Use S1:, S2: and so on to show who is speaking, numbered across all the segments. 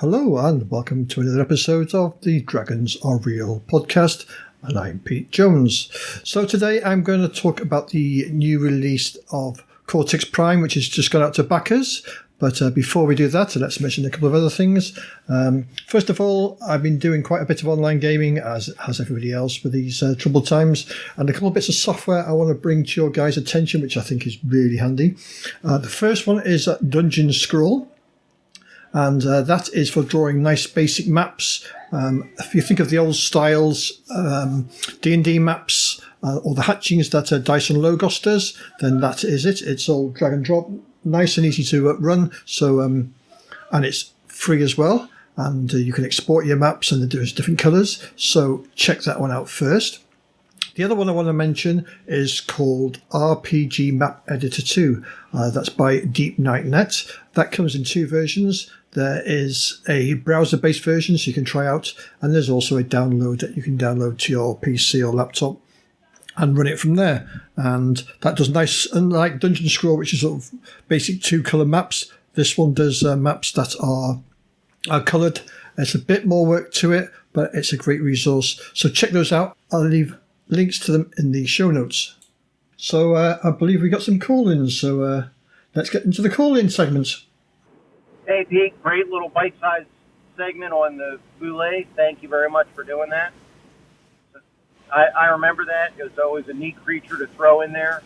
S1: Hello and welcome to another episode of the Dragons Are Real podcast, and I'm Pete Jones. So today I'm going to talk about the new release of Cortex Prime, which has just gone out to backers. But before we do that, let's mention a couple of other things. First of all, I've been doing quite a bit of online gaming, as has everybody else for these troubled times, and a couple of bits of software I want to bring to your guys' attention, which I think is really handy. The first one is Dungeon Scroll. And that is for drawing nice basic maps. If you think of the old styles, D&D maps, or the hatchings that Dyson Logos does, then that is it. It's all drag and drop, nice and easy to run. So, and it's free as well. And you can export your maps, and there's different colours. So check that one out first. The other one I want to mention is called RPG Map Editor 2. That's by Deep Night Net. That comes in two versions. There is a browser-based version so you can try out, and there's also a download that you can download to your PC or laptop and run it from there. And that does nice, unlike Dungeon Scroll, which is sort of basic two-colour maps, this one does maps that are coloured. It's a bit more work to it, but it's a great resource. So check those out. I'll leave links to them in the show notes. So I believe we got some call-ins, so let's get into the call-in segment.
S2: Hey, Pete, great little bite-sized segment on the Ukulele. Thank you very much for doing that. I remember that. It was always a neat creature to throw in there.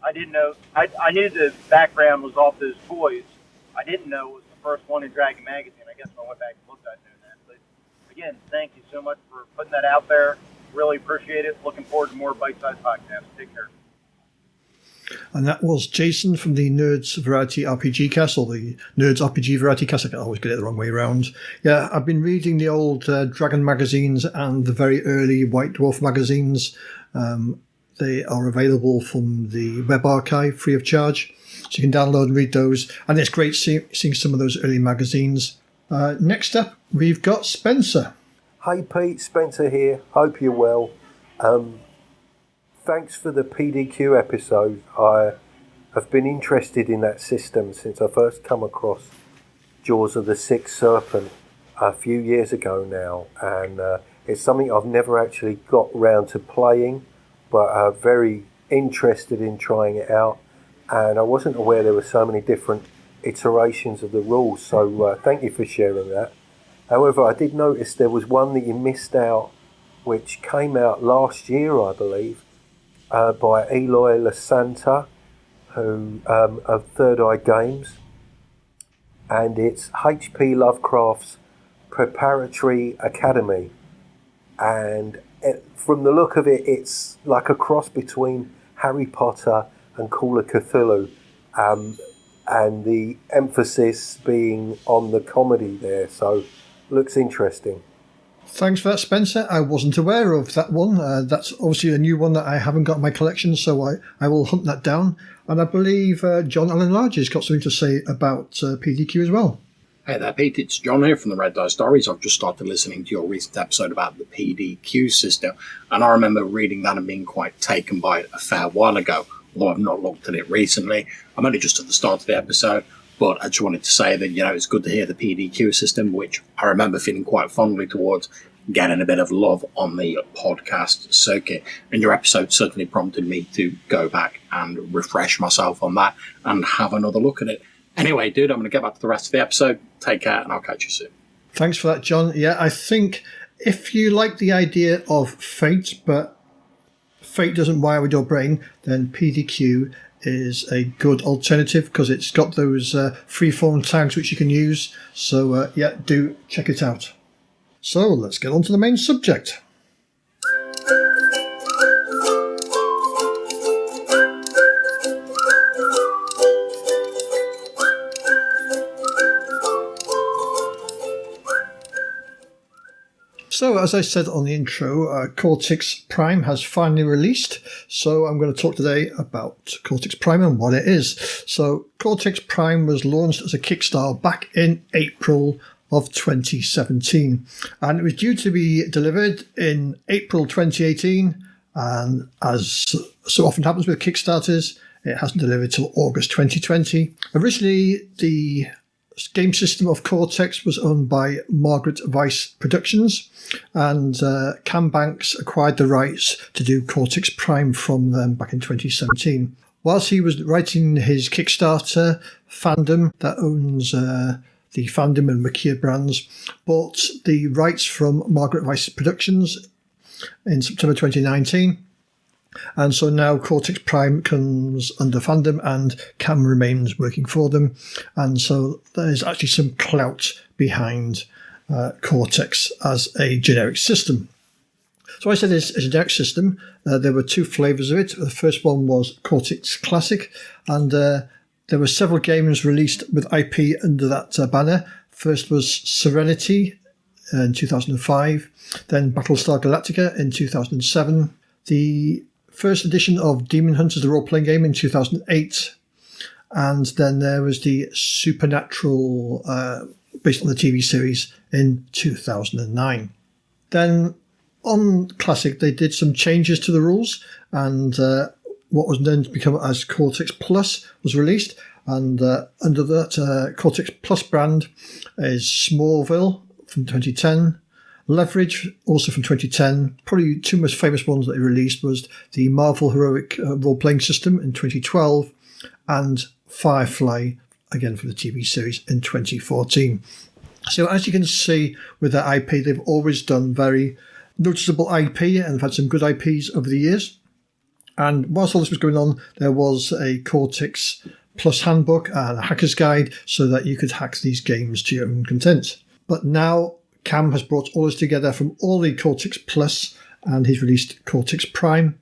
S2: I didn't know. I knew the background was off those toys. I didn't know it was the first one in Dragon Magazine. I guess when I went back and looked, I'd known that. But again, thank you so much for putting that out there. Really appreciate it. Looking forward to more bite-sized podcasts. Take care.
S1: And that was Jason from the Nerds Variety RPG Cast, or the Nerds RPG Variety Cast. I can always get it the wrong way around. Yeah, I've been reading the old Dragon magazines and the very early White Dwarf magazines. They are available from the web archive free of charge, so you can download and read those. And it's great seeing some of those early magazines. Next up, we've got Spencer.
S3: Hey Pete, Spencer here. Hope you're well. Thanks for the PDQ episode. I have been interested in that system since I first come across Jaws of the Sixth Serpent a few years ago now, and it's something I've never actually got round to playing, but I'm very interested in trying it out, and I wasn't aware there were so many different iterations of the rules, so thank you for sharing that. However, I did notice there was one that you missed out, which came out last year, I believe, by Eloy Lasanta, who of Third Eye Games, and it's H.P. Lovecraft's Preparatory Academy, and from the look of it, it's like a cross between Harry Potter and Call of Cthulhu, and the emphasis being on the comedy there, so looks interesting.
S1: Thanks for that, Spencer. I wasn't aware of that one. That's obviously a new one that I haven't got in my collection, so I will hunt that down. And I believe John Allen Large has got something to say about PDQ as well.
S4: Hey there, Pete. It's John here from the Red Dice Diaries. I've just started listening to your recent episode about the PDQ system, and I remember reading that and being quite taken by it a fair while ago, although I've not looked at it recently. I'm only just at the start of the episode, but I just wanted to say that, it's good to hear the PDQ system, which I remember feeling quite fondly towards, getting a bit of love on the podcast circuit. And your episode certainly prompted me to go back and refresh myself on that and have another look at it. Anyway, dude, I'm going to get back to the rest of the episode. Take care, and I'll catch you soon.
S1: Thanks for that, John. Yeah, I think if you like the idea of Fate, but Fate doesn't wire with your brain, then PDQ is a good alternative because it's got those freeform tags which you can use. So, do check it out. So, let's get on to the main subject. So, as I said on the intro, Cortex Prime has finally released. So, I'm going to talk today about Cortex Prime and what it is. So, Cortex Prime was launched as a Kickstarter back in April of 2017. And it was due to be delivered in April 2018. And as so often happens with Kickstarters, it hasn't delivered till August 2020. Originally, the game system of Cortex was owned by Margaret Weiss Productions, and Cam Banks acquired the rights to do Cortex Prime from them back in 2017. Whilst he was writing his Kickstarter, Fandom, that owns the Fandom and Makia brands, bought the rights from Margaret Weiss Productions in September 2019. And so now Cortex Prime comes under Fandom and Cam remains working for them. And so there's actually some clout behind Cortex as a generic system. So I said it's a generic system. There were two flavours of it. The first one was Cortex Classic, and there were several games released with IP under that banner. First was Serenity in 2005, then Battlestar Galactica in 2007, the first edition of Demon Hunters, the role-playing game, in 2008, and then there was the Supernatural, based on the TV series, in 2009. Then on Classic, they did some changes to the rules, and what was then to become as Cortex Plus was released, and under that Cortex Plus brand is Smallville from 2010, Leverage, also from 2010. Probably two most famous ones that they released was the Marvel Heroic role-playing system in 2012 and Firefly, again from the TV series, in 2014. So as you can see with their IP, they've always done very noticeable IP and have had some good IPs over the years. And whilst all this was going on, there was a Cortex Plus handbook and a hacker's guide so that you could hack these games to your own content. But now Cam has brought all this together from all the Cortex Plus, and he's released Cortex Prime.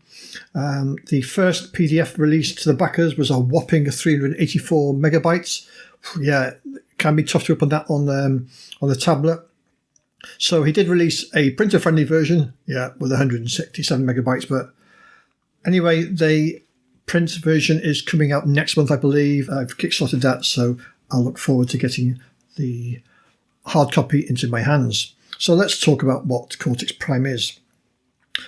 S1: The first PDF released to the backers was a whopping 384 megabytes. Yeah, it can be tough to open that on the tablet. So he did release a printer-friendly version, with 167 megabytes. But anyway, the print version is coming out next month, I believe. I've kickstarted that, so I'll look forward to getting the hard copy into my hands. So let's talk about what Cortex Prime is.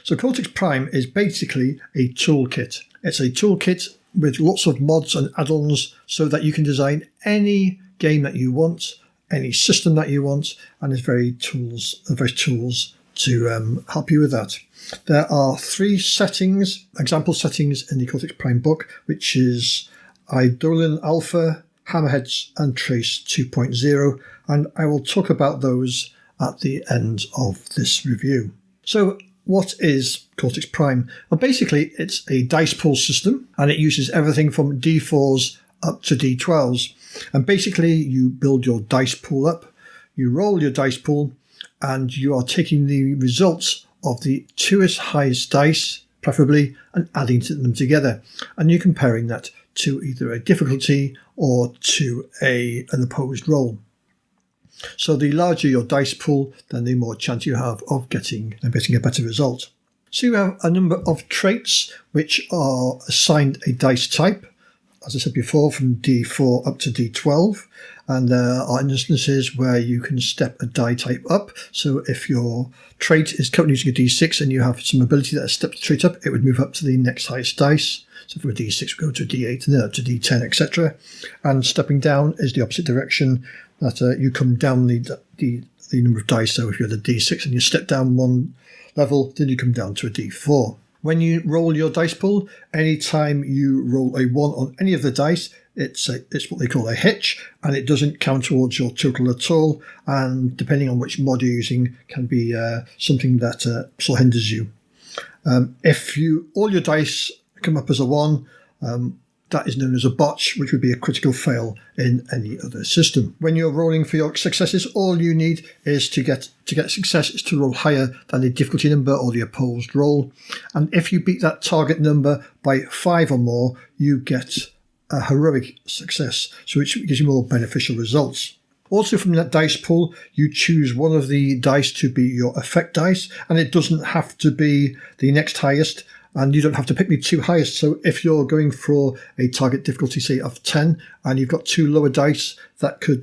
S1: So Cortex Prime is basically a toolkit. It's a toolkit with lots of mods and add-ons so that you can design any game that you want, any system that you want, and there's various tools to help you with that. There are 3 settings, example settings in the Cortex Prime book, which is Eidolon Alpha, Hammerheads, and Trace 2.0, and I will talk about those at the end of this review. So what is Cortex Prime? Well, basically it's a dice pool system, and it uses everything from D4s up to D12s. And basically you build your dice pool up, you roll your dice pool, and you are taking the results of the 2 highest dice, preferably, and adding them together. And you're comparing that to either a difficulty or to an opposed roll. So the larger your dice pool, then the more chance you have of getting a better result. So you have a number of traits which are assigned a dice type, as I said before, from D4 up to D12. And there are instances where you can step a die type up. So if your trait is currently using a D6 and you have some ability that steps the trait up, it would move up to the next highest dice. So from a D6 we go to a D8 and then up to D10, etc. And stepping down is the opposite direction, that you come down the number of dice. So if you're at a D6 and you step down 1 level, then you come down to a D4. When you roll your dice pool, anytime you roll a 1 on any of the dice, it's what they call a hitch, and it doesn't count towards your total at all. And depending on which mod you're using, can be something that sort of hinders you. If all your dice come up as a 1, that is known as a botch, which would be a critical fail in any other system. When you're rolling for your successes, all you need is to get success is to roll higher than the difficulty number or the opposed roll. And if you beat that target number by 5 or more, you get a heroic success, so which gives you more beneficial results. Also from that dice pool, you choose one of the dice to be your effect dice, and it doesn't have to be the next highest. And you don't have to pick the 2 highest. So if you're going for a target difficulty, say, of 10, and you've got 2 lower dice that could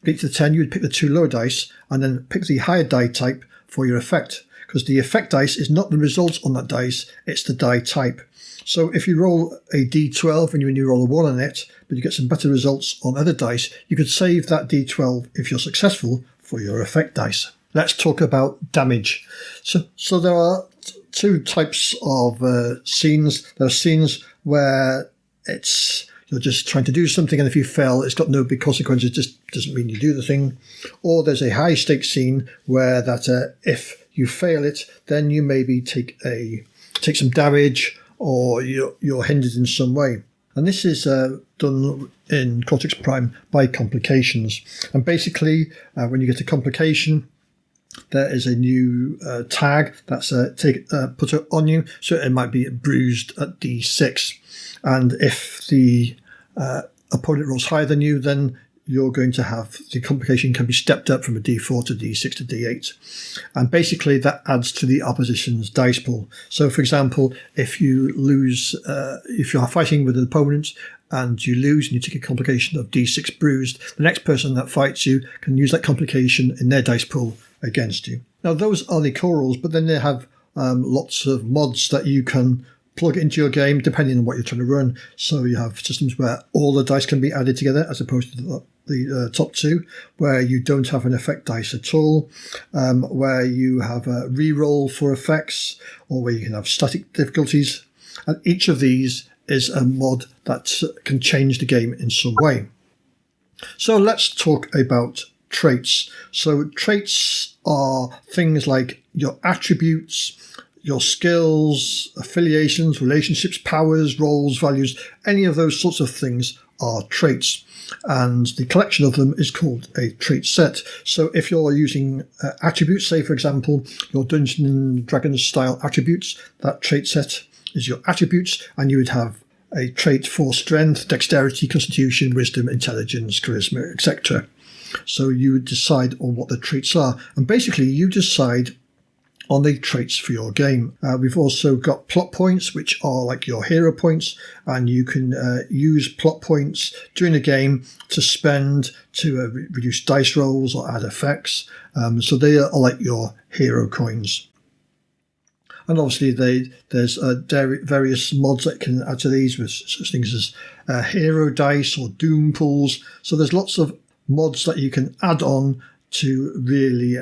S1: beat the 10, you would pick the 2 lower dice and then pick the higher die type for your effect. Because the effect dice is not the result on that dice, it's the die type. So if you roll a d12 and you roll a 1 on it, but you get some better results on other dice, you could save that d12 if you're successful for your effect dice. Let's talk about damage. So there are two types of scenes. There are scenes where you're just trying to do something, and if you fail, it's got no big consequences. It just doesn't mean you do the thing. Or there's a high stakes scene where if you fail it, then you maybe take some damage, or you're hindered in some way. And this is done in Cortex Prime by complications. And basically, when you get a complication, there is a new tag that's put on you. So it might be bruised at D6. And if the opponent rolls higher than you, then you're going to have the complication can be stepped up from a D4 to D6 to D8. And basically that adds to the opposition's dice pool. So for example, if you lose, if you're fighting with an opponent and you lose and you take a complication of D6 bruised, the next person that fights you can use that complication in their dice pool against you. Now those are the core rules, but then they have lots of mods that you can plug into your game depending on what you're trying to run. So you have systems where all the dice can be added together as opposed to the top two, where you don't have an effect dice at all, where you have a reroll for effects, or where you can have static difficulties. And each of these is a mod that can change the game in some way. So let's talk about traits. So traits are things like your attributes, your skills, affiliations, relationships, powers, roles, values, any of those sorts of things are traits. And the collection of them is called a trait set. So if you're using attributes, say for example, your Dungeons and Dragons style attributes, that trait set is your attributes, and you would have a trait for strength, dexterity, constitution, wisdom, intelligence, charisma, etc. So you would decide on what the traits are. And basically you decide on the traits for your game. We've also got plot points, which are like your hero points, and you can use plot points during the game to spend to reduce dice rolls or add effects. So they are like your hero coins. And obviously there's various mods that can add to these, with such things as hero dice or doom pools. So there's lots of mods that you can add on to really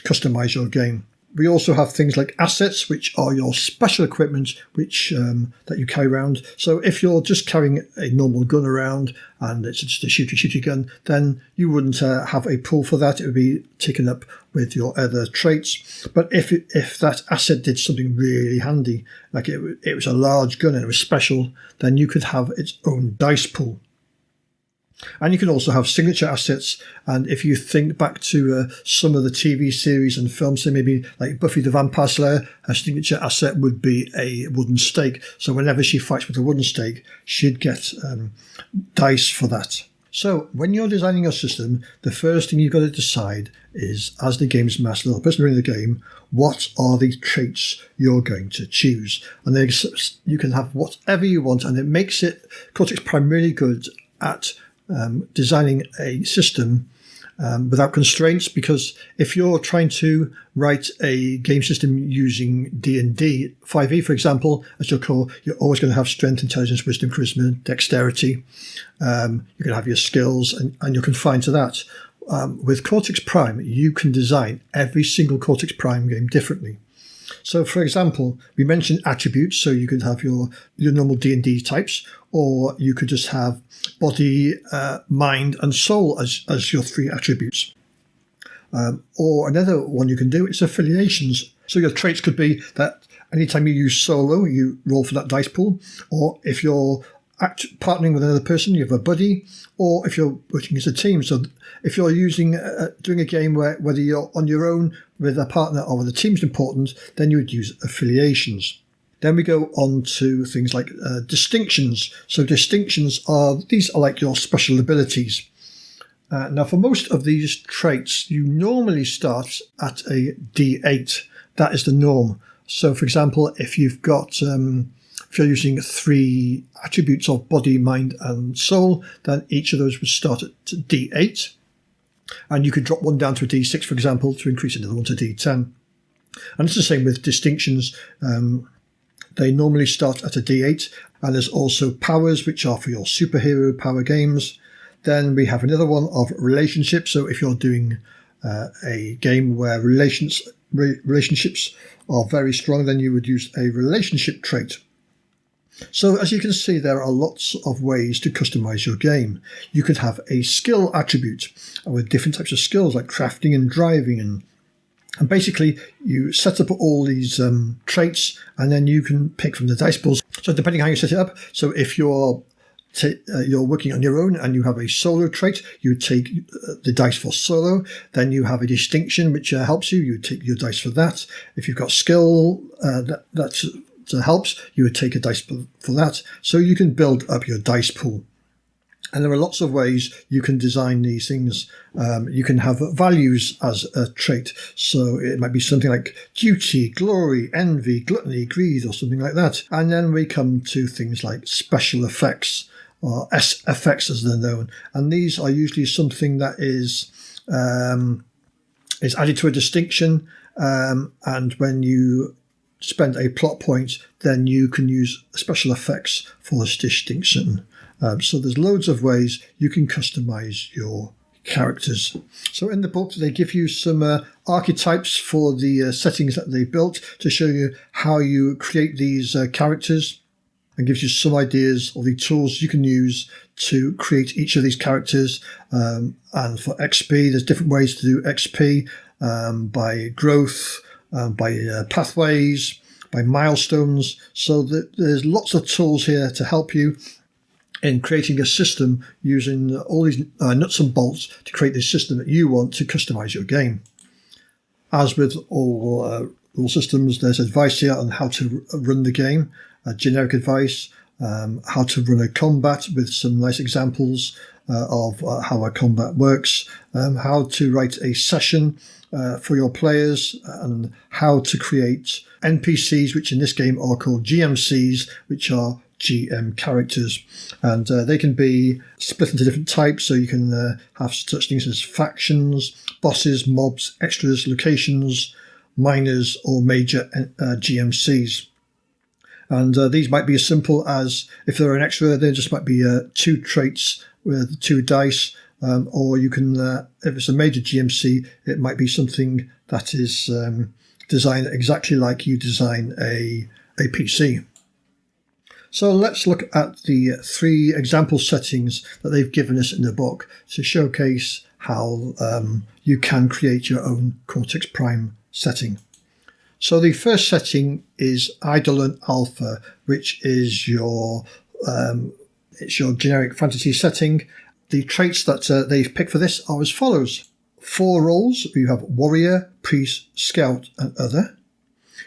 S1: customize your game. We also have things like assets, which are your special equipment, which that you carry around. So if you're just carrying a normal gun around and it's just a shooty gun, then you wouldn't have a pool for that. It would be taken up with your other traits. But if that asset did something really handy, like it was a large gun and it was special, then you could have its own dice pool. And you can also have signature assets. And if you think back to some of the TV series and films, so maybe like Buffy the Vampire Slayer, her signature asset would be a wooden stake. So whenever she fights with a wooden stake, she'd get dice for that. So when you're designing your system, the first thing you've got to decide is, as the game's master, the person running the game, what are the traits you're going to choose? And then you can have whatever you want, and it makes it Cortex Prime really good at designing a system without constraints, because if you're trying to write a game system using D&D 5e, for example, as your core, you're always going to have strength, intelligence, wisdom, charisma, dexterity. You're going to have your skills, and you're confined to that. With Cortex Prime, you can design every single Cortex Prime game differently. So, for example, we mentioned attributes, so you could have your normal D&D types, or you could just have body, mind, and soul as your three attributes. Or another one you can do is affiliations. So your traits could be that anytime you use solo, you roll for that dice pool, or if you're partnering with another person, you have a buddy, or if you're working as a team. So if you're doing a game where whether you're on your own with a partner or with a team is important, then you would use affiliations. Then we go on to things like distinctions. So distinctions are like your special abilities. Now for most of these traits, you normally start at a D8. That is the norm. So for example, if you've got if you're using 3 attributes of body, mind, and soul, then each of those would start at D8. And you could drop one down to a D6, for example, to increase another one to D10. And it's the same with distinctions. They normally start at a D8, and there's also powers, which are for your superhero power games. Then we have another one of relationships. So if you're doing a game where relationships are very strong, then you would use a relationship trait. So as you can see, there are lots of ways to customize your game. You could have a skill attribute with different types of skills like crafting and driving, and basically you set up all these traits, and then you can pick from the dice pools. So depending how you set it up, so if you're working on your own and you have a solo trait, you take the dice for solo. Then you have a distinction which helps you. You take your dice for that. If you've got skill that helps, you would take a dice for that. So you can build up your dice pool. And there are lots of ways you can design these things. You can have values as a trait. So it might be something like duty, glory, envy, gluttony, greed, or something like that. And then we come to things like special effects, or SFX as they're known. And these are usually something that is added to a distinction. And when you spend a plot point, then you can use special effects for this distinction. So there's loads of ways you can customize your characters. So in the book, they give you some archetypes for the settings that they built to show you how you create these characters, and gives you some ideas of the tools you can use to create each of these characters. And for XP, there's different ways to do XP, by growth, by pathways, by milestones. So there's lots of tools here to help you in creating a system using all these nuts and bolts to create this system that you want to customize your game. As with all systems, there's advice here on how to run the game, generic advice, how to run a combat with some nice examples of how a combat works, how to write a session for your players, and how to create NPCs, which in this game are called GMCs, which are GM characters. And they can be split into different types, so you can have such things as factions, bosses, mobs, extras, locations, minors, or major GMCs. And these might be as simple as, if they're an extra, there just might be 2 traits with 2 dice, or you can, if it's a major GMC, it might be something that is designed exactly like you design a PC. So let's look at the 3 example settings that they've given us in the book to showcase how you can create your own Cortex Prime setting. So the first setting is Eidolon Alpha, which is your generic fantasy setting. The traits that they've picked for this are as follows. 4 roles. You have warrior, priest, scout, and other.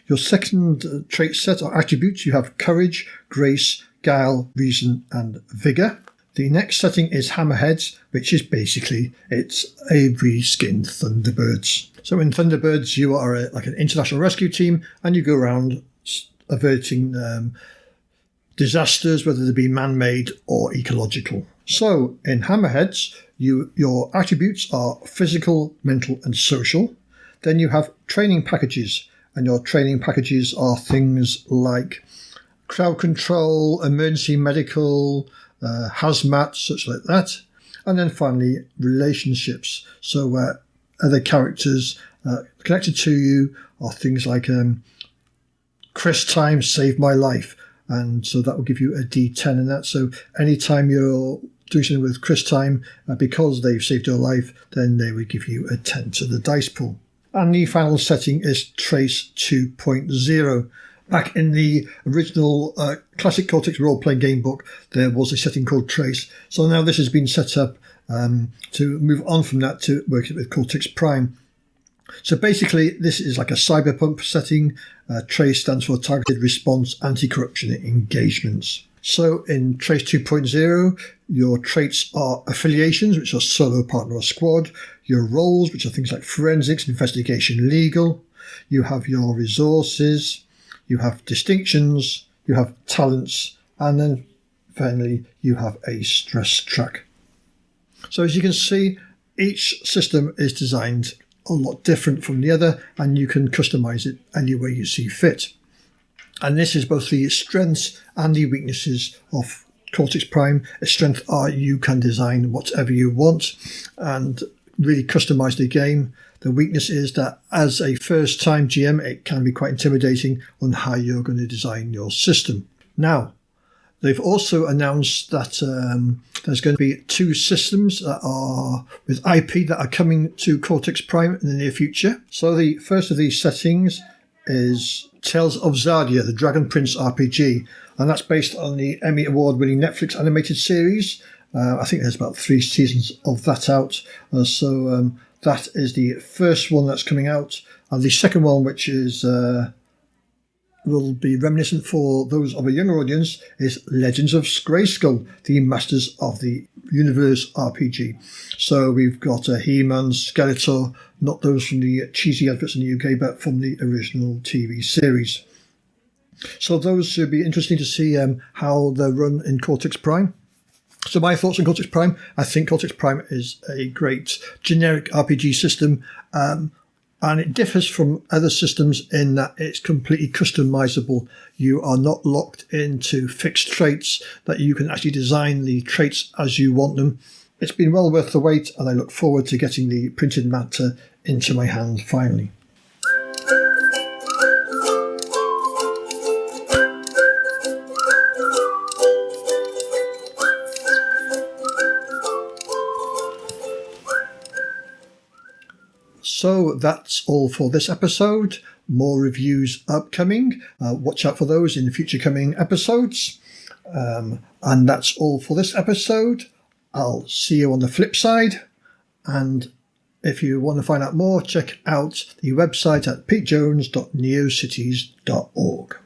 S1: Your second trait set or attributes, you have courage, grace, guile, reason, and vigour. The next setting is Hammerheads, which is basically, it's a reskinned Thunderbirds. So in Thunderbirds, you are like an international rescue team, and you go around averting disasters, whether they be man-made or ecological. So in Hammerheads, your attributes are physical, mental, and social. Then you have training packages, and your training packages are things like crowd control, emergency medical, hazmat, such like that. And then finally, relationships. So other characters connected to you are things like Chris Time saved my life. And so that will give you a D10 in that. So anytime you're doing something with Chris Time, because they've saved your life, then they will give you a 10 to the dice pool. And the final setting is Trace 2.0. Back in the original classic Cortex role-playing game book, there was a setting called Trace. So now this has been set up to move on from that to working with Cortex Prime. So basically, this is like a cyberpunk setting. Trace stands for Targeted Response Anti-Corruption Engagements. So in Trace 2.0, your traits are affiliations, which are solo, partner, or squad. Your roles, which are things like forensics, investigation, legal. You have your resources. You have distinctions. You have talents. And then finally, you have a stress track. So as you can see, each system is designed a lot different from the other, and you can customize it any way you see fit. And this is both the strengths and the weaknesses of Cortex Prime. Its strength are you can design whatever you want and really customize the game. The weakness is that as a first-time GM, it can be quite intimidating on how you're going to design your system. Now, they've also announced that there's going to be 2 systems that are with IP that are coming to Cortex Prime in the near future. So the first of these settings is Tales of Zardia, the Dragon Prince RPG, and that's based on the Emmy Award-winning Netflix animated series. I think there's about 3 seasons of that out. So that is the first one that's coming out. And the second one, which is will be reminiscent for those of a younger audience, is Legends of Grayskull, the Masters of the Universe RPG. So we've got He-Man, Skeletor, not those from the cheesy adverts in the UK, but from the original TV series. So those should be interesting to see how they're run in Cortex Prime. So my thoughts on Cortex Prime: I think Cortex Prime is a great generic RPG system, and it differs from other systems in that it's completely customizable. You are not locked into fixed traits, that you can actually design the traits as you want them. It's been well worth the wait, and I look forward to getting the printed matter into my hand finally. So that's all for this episode. More reviews upcoming. Watch out for those in future coming episodes. And that's all for this episode. I'll see you on the flip side. And if you want to find out more, check out the website at petejones.neocities.org.